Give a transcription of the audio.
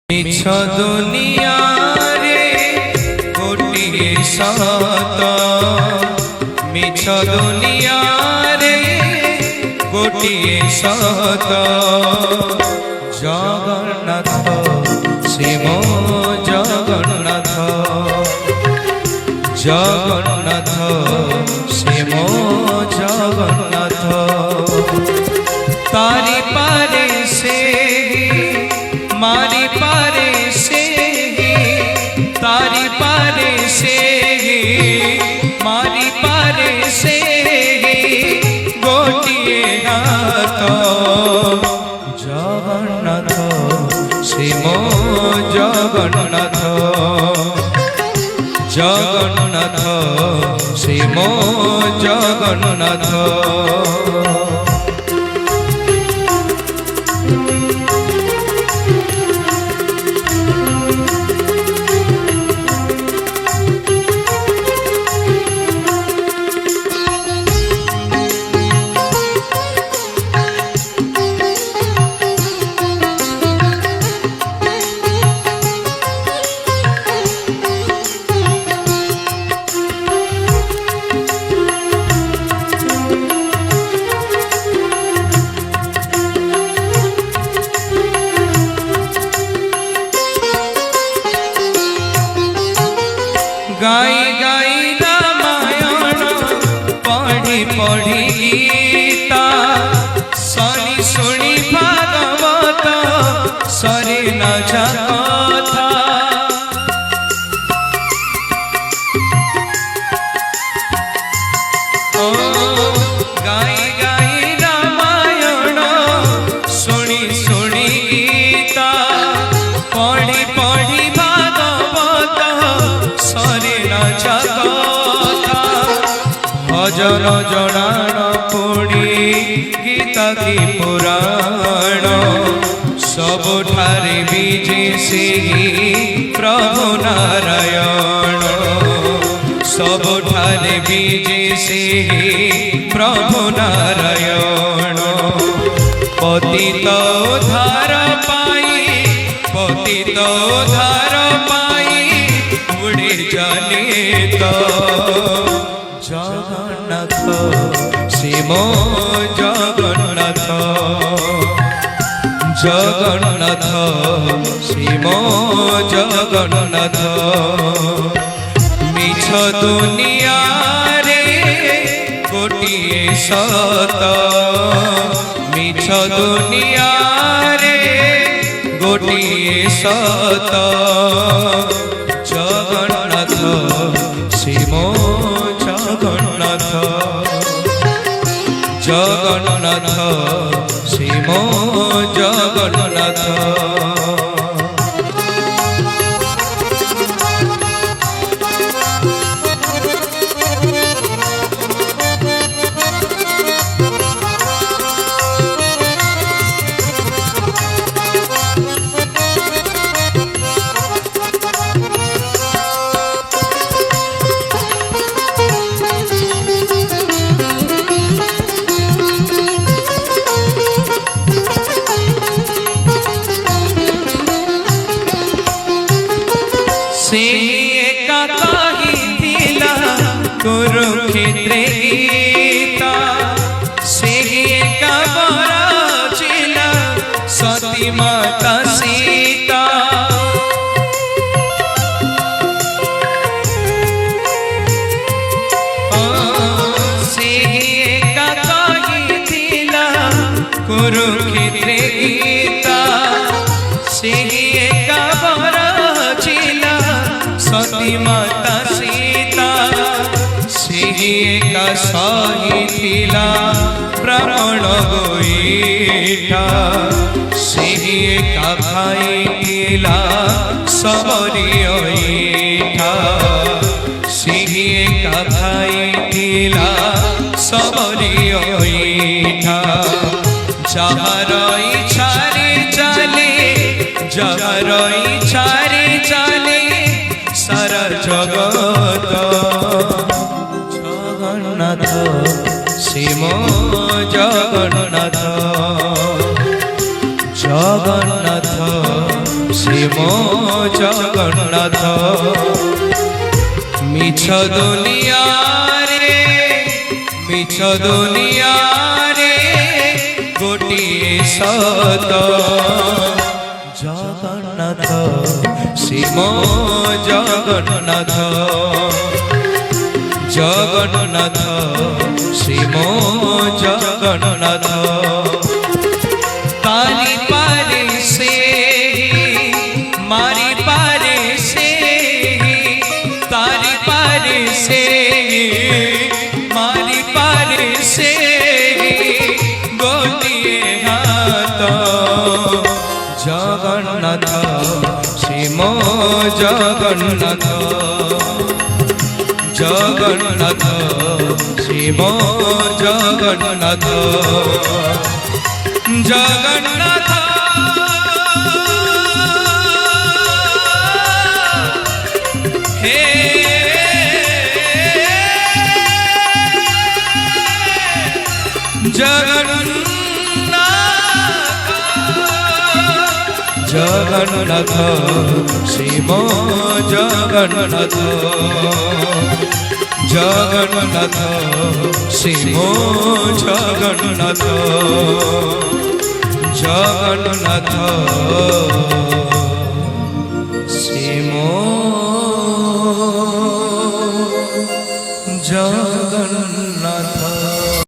मिछ दुनिया रे गोटिए सत, मिछ दुनिया रे गोटिए सत। जगन्नाथ श्रीम जगन्नाथ, जगन्नाथ श्रीम जगन्नाथ। तारी पारे से मारी पारे से, तारी पारे से मारी पारे से गोटिए हाथ। जगन्नाथ श्रीम जगन्नाथ, जगन्नाथ श्रीम जगन्नाथ। गाई गाई रामायण पढ़ी पढ़ी गीता, सरी शुणी भागवत सरी न कथा। ओ गाई गाई रामायण शुणी शुणी गीता, पढ़ी पढ़ी भागवत सरी न कथा। भजन जनाण पुणी गीता की पुराण, सबुठारे बीजे से प्रभु नारायण। सबुठारे बीजे से प्रभु नारायण। पतित उद्धार पाई, पतित उद्धार पाई उड़े जाने तो। जगन्नाथ श्रीम जगन्नाथ, जगन्नाथ श्रीम जगन्नाथ। मिछ दुनिया रे गोटिए सत, मिछ दुनिया रे गोटिए सत। जगन्नाथ श्रीम जगन्नाथ, जगन्नाथ श्रीम जगन्नाथ। से एका कहिथिला कुरुक्षेत्र गीता, से एका बरजिला सती माता सीता। से एका कहिथिला कुरुक्षेत्र गीता, से एका बरजिला सती माता सीता। से का सहिथिला प्राण गोईठा, से का खाइथिला सबरी ऐठा। से का खाइथिला सबरी ऐठा। जहर इच्छारे चले, जहर इच्छारे चले सारा जगत। जगन्नाथ श्रीम जगन्नाथ, जगन्नाथ श्री শ্রীম জগন্নাথ মিছ দুনিয়ারে মিছ দুনিয়ারে গোটিয়ে সত জগন্নাথ শ্রীম জগন্নাথ জগন্নাথ শ্রীম জগন্নাথ তারি পারে সে মারি পারে সে তারি পারে সে মারি পারে সে গোটিয়ে হাত জগন্নাথ শ্রীম জগন্নাথ জগন্নাথ শ্রীম জগন্নাথ জগন্নাথ হে জগন্নাথ জগন্নাথ শ্রীম জগন্নাথ জগন্নাথ শ্রীম জগন্নাথ জগন্নাথ শ্রীম জগন্নাথ।